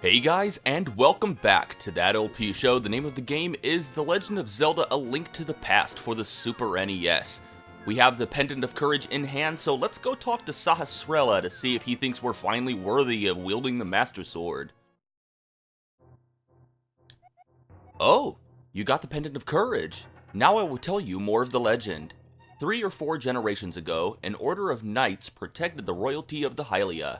Hey guys, and welcome back to That LP Show. The name of the game is The Legend of Zelda: A Link to the Past for the Super NES. We have the Pendant of Courage in hand, so let's go talk to Sahasrela to see if he thinks we're finally worthy of wielding the Master Sword. Oh, you got the Pendant of Courage. Now I will tell you more of the legend. 3 or 4 generations ago, an order of knights protected the royalty of the Hylia.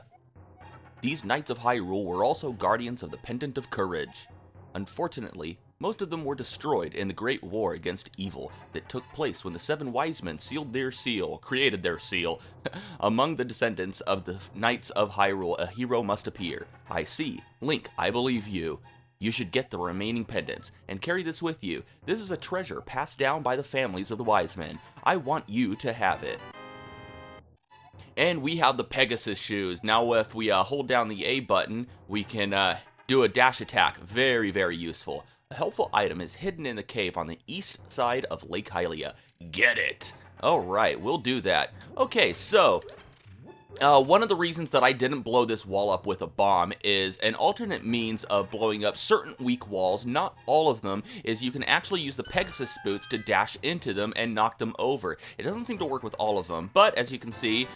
These Knights of Hyrule were also guardians of the Pendant of Courage. Unfortunately, most of them were destroyed in the Great War against evil that took place when the 7 wise men created their seal. Among the descendants of the Knights of Hyrule, a hero must appear. I see. Link, I believe you. You should get the remaining pendants, and carry this with you. This is a treasure passed down by the families of the wise men. I want you to have it. And we have the Pegasus shoes. Now if we hold down the A button, we can do a dash attack. Very, very useful. A helpful item is hidden in the cave on the east side of Lake Hylia. Get it! Alright, we'll do that. Okay, so one of the reasons that I didn't blow this wall up with a bomb is an alternate means of blowing up certain weak walls, not all of them, is you can actually use the Pegasus boots to dash into them and knock them over. It doesn't seem to work with all of them, but as you can see,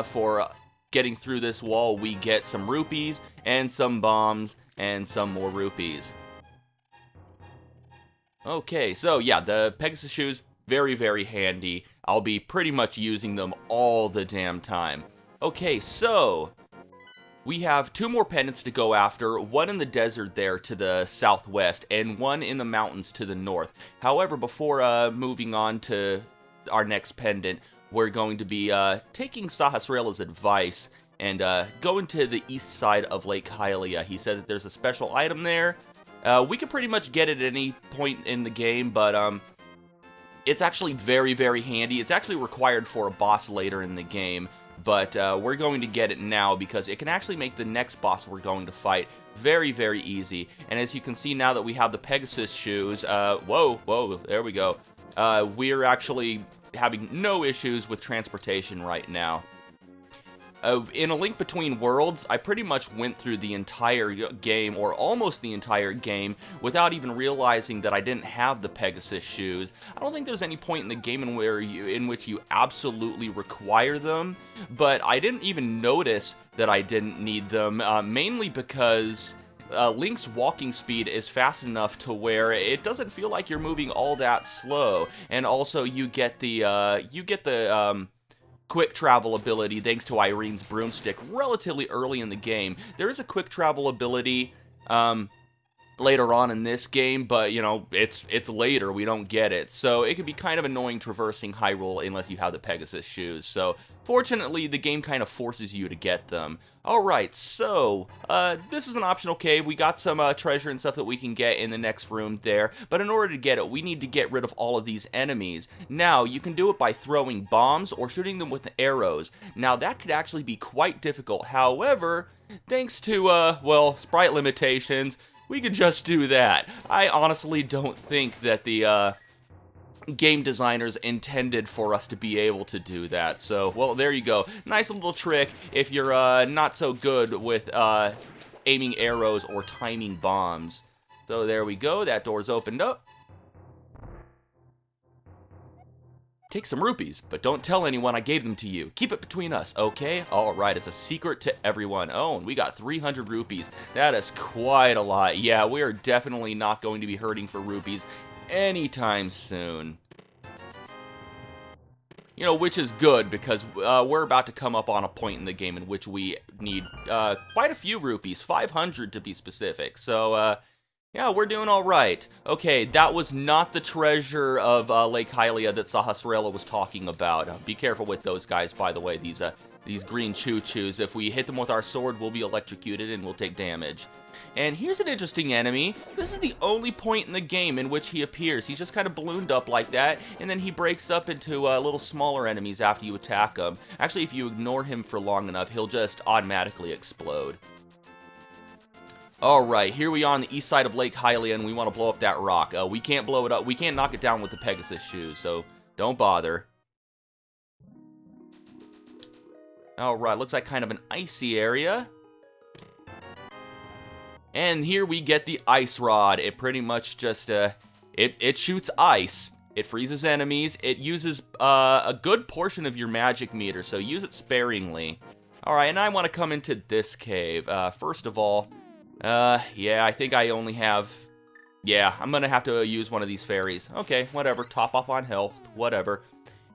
for getting through this wall, we get some rupees and some bombs and some more rupees. Okay, so yeah, the Pegasus shoes, very, very handy. I'll be pretty much using them all the damn time. Okay, so we have 2 more pendants to go after, one in the desert there to the southwest, and one in the mountains to the north. However, before moving on to our next pendant, we're going to be taking Sahasrela's advice and going to the east side of Lake Hylia. He said that there's a special item there. We can pretty much get it at any point in the game, but it's actually very, very handy. It's actually required for a boss later in the game. But we're going to get it now because it can actually make the next boss we're going to fight very, very easy. And as you can see now that we have the Pegasus shoes, whoa, there we go. We're actually having no issues with transportation right now. In A Link Between Worlds, I pretty much went through the entire game, or almost the entire game, without even realizing that I didn't have the Pegasus shoes. I don't think there's any point in the game in which you absolutely require them, but I didn't even notice that I didn't need them, mainly because Link's walking speed is fast enough to where it doesn't feel like you're moving all that slow, and also you get the quick travel ability thanks to Irene's broomstick relatively early in the game. There is a quick travel ability later on in this game, but you know, it's later, we don't get it. So it can be kind of annoying traversing Hyrule unless you have the Pegasus shoes. So fortunately, the game kind of forces you to get them. Alright, so this is an optional cave. We got some treasure and stuff that we can get in the next room there, but in order to get it, we need to get rid of all of these enemies. Now, you can do it by throwing bombs or shooting them with arrows. Now, that could actually be quite difficult. However, thanks to, well, sprite limitations, we could just do that. I honestly don't think that the game designers intended for us to be able to do that. So, well, there you go. Nice little trick if you're not so good with aiming arrows or timing bombs. So there we go. That door's opened up. Take some rupees, but don't tell anyone I gave them to you. Keep it between us, okay? Alright, it's a secret to everyone. Oh, and we got 300 rupees. That is quite a lot. Yeah, we are definitely not going to be hurting for rupees anytime soon. You know, which is good, because we're about to come up on a point in the game in which we need quite a few rupees, 500 to be specific. So, yeah, we're doing alright. Okay, that was not the treasure of Lake Hylia that Sahasrela was talking about. Be careful with those guys, by the way, these green choo-choos. If we hit them with our sword, we'll be electrocuted and we'll take damage. And here's an interesting enemy. This is the only point in the game in which he appears. He's just kind of ballooned up like that, and then he breaks up into little smaller enemies after you attack him. Actually, if you ignore him for long enough, he'll just automatically explode. Alright, here we are on the east side of Lake Hylia, and we want to blow up that rock. We can't blow it up. We can't knock it down with the Pegasus shoes, so don't bother. Alright, looks like kind of an icy area. And here we get the ice rod. It pretty much just, it shoots ice. It freezes enemies. It uses a good portion of your magic meter, so use it sparingly. Alright, and I want to come into this cave. First of all, yeah, I think I only have... Yeah, I'm gonna have to use one of these fairies. Okay, whatever, top off on health, whatever.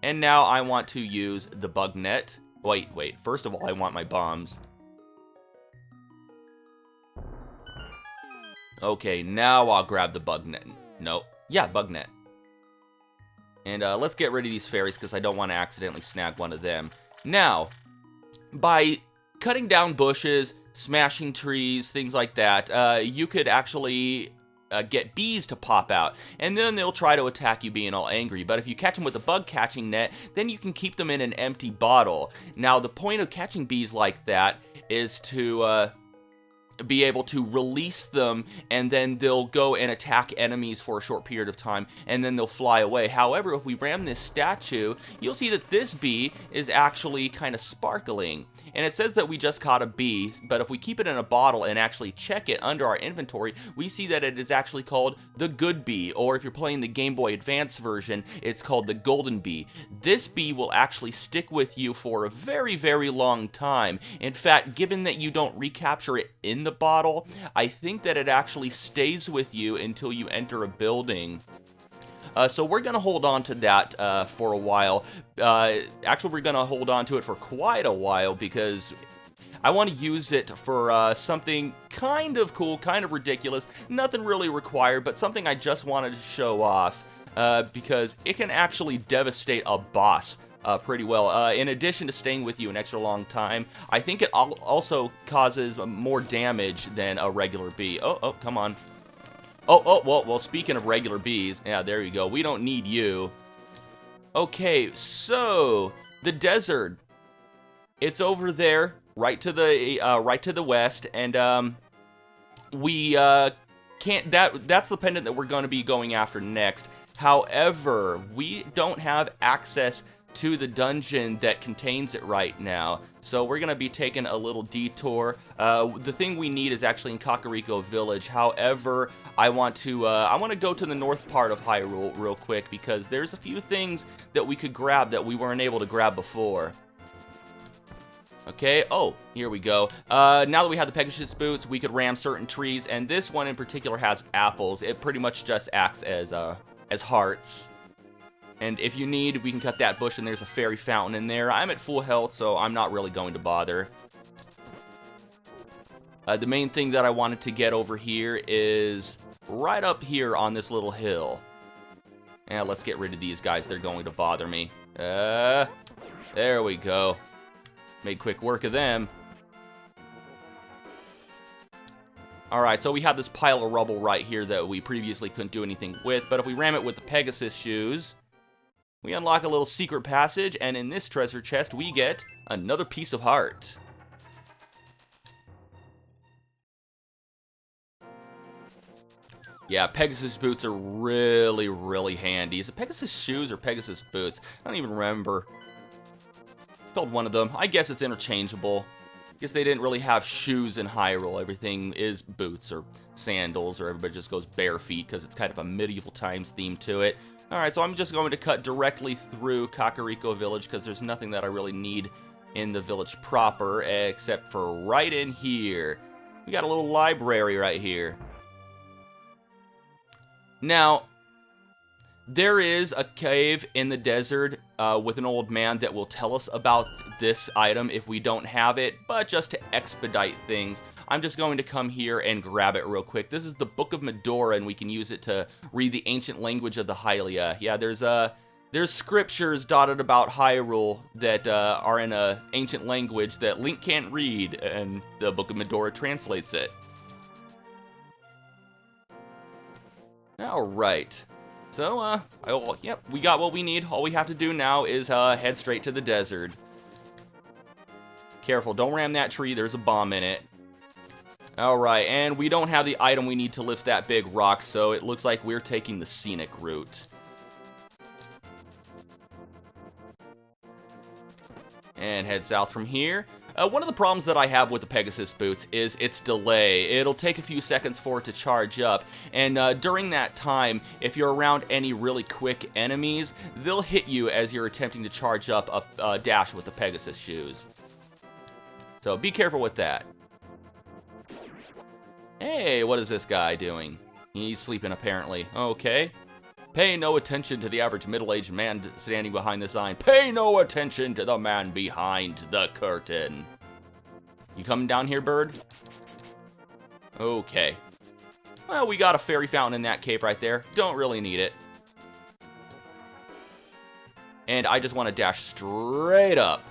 And now I want to use the bug net. Wait, first of all, I want my bombs. Okay, now I'll grab the bug net. Nope. Yeah, bug net. And let's get rid of these fairies because I don't want to accidentally snag one of them. Now, by cutting down bushes, smashing trees, things like that, you could actually get bees to pop out, and then they'll try to attack you being all angry. But if you catch them with a bug catching net, then you can keep them in an empty bottle. Now, the point of catching bees like that is to be able to release them, and then they'll go and attack enemies for a short period of time, and then they'll fly away. However, if we ram this statue, you'll see that this bee is actually kind of sparkling. And it says that we just caught a bee, but if we keep it in a bottle and actually check it under our inventory, we see that it is actually called the good bee, or if you're playing the Game Boy Advance version, it's called the golden bee. This bee will actually stick with you for a very, very long time. In fact, given that you don't recapture it in the bottle, I think that it actually stays with you until you enter a building. So we're going to hold on to that for a while. Actually, we're going to hold on to it for quite a while because I want to use it for something kind of cool, kind of ridiculous. Nothing really required, but something I just wanted to show off because it can actually devastate a boss pretty well. In addition to staying with you an extra long time, I think it also causes more damage than a regular bee. Oh, come on. Well, speaking of regular bees, yeah, there you go. We don't need you. Okay, so the desert. It's over there, right to the west, and we can't. That's the pendant that we're going to be going after next. However, we don't have access to the dungeon that contains it right now, so we're gonna be taking a little detour. The thing we need is actually in Kakariko Village. However, I want to go to the north part of Hyrule real quick because there's a few things that we could grab that we weren't able to grab before. Okay, oh, here we go. Now that we have the Pegasus boots, we could ram certain trees, and this one in particular has apples. It pretty much just acts as hearts. And if you need, we can cut that bush, and there's a fairy fountain in there. I'm at full health, so I'm not really going to bother. The main thing that I wanted to get over here is right up here on this little hill. And let's get rid of these guys. They're going to bother me. There we go. Made quick work of them. Alright, so we have this pile of rubble right here that we previously couldn't do anything with, but if we ram it with the Pegasus shoes, we unlock a little secret passage, and in this treasure chest, we get another piece of heart. Yeah, Pegasus boots are really, really handy. Is it Pegasus shoes or Pegasus boots? I don't even remember. It's called one of them. I guess it's interchangeable. I guess they didn't really have shoes in Hyrule. Everything is boots or sandals, or everybody just goes bare feet because it's kind of a medieval times theme to it. Alright, so I'm just going to cut directly through Kakariko Village because there's nothing that I really need in the village proper except for right in here. We got a little library right here. Now, there is a cave in the desert with an old man that will tell us about this item if we don't have it, but just to expedite things, I'm just going to come here and grab it real quick. This is the Book of Medora, and we can use it to read the ancient language of the Hylia. Yeah, there's scriptures dotted about Hyrule that are in an ancient language that Link can't read, and the Book of Medora translates it. Alright. So, yep, we got what we need. All we have to do now is head straight to the desert. Careful, don't ram that tree. There's a bomb in it. Alright, and we don't have the item we need to lift that big rock, so it looks like we're taking the scenic route. And head south from here. One of the problems that I have with the Pegasus boots is its delay. It'll take a few seconds for it to charge up, and during that time, if you're around any really quick enemies, they'll hit you as you're attempting to charge up a dash with the Pegasus shoes. So be careful with that. Hey, what is this guy doing? He's sleeping apparently. Okay. Pay no attention to the average middle-aged man standing behind the sign. Pay no attention to the man behind the curtain. You coming down here, bird? Okay. Well, we got a fairy fountain in that cape right there. Don't really need it. And I just want to dash straight up.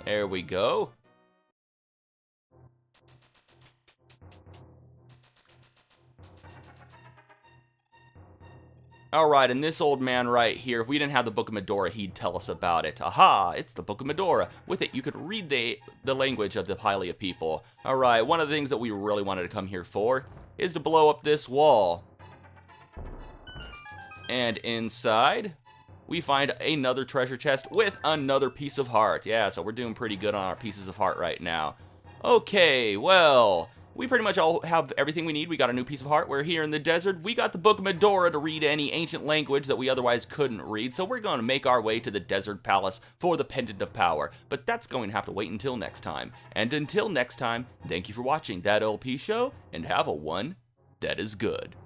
There we go. Alright, and this old man right here, if we didn't have the Book of Medora, he'd tell us about it. Aha, it's the Book of Medora. With it, you could read the language of the Hylia people. Alright, one of the things that we really wanted to come here for is to blow up this wall. And inside, we find another treasure chest with another piece of heart. Yeah, so we're doing pretty good on our pieces of heart right now. Okay, well, we pretty much all have everything we need. We got a new piece of heart. We're here in the desert. We got the Book of Medora to read any ancient language that we otherwise couldn't read. So we're going to make our way to the desert palace for the Pendant of Power. But that's going to have to wait until next time. And until next time, thank you for watching That LP Show, and have a one that is good.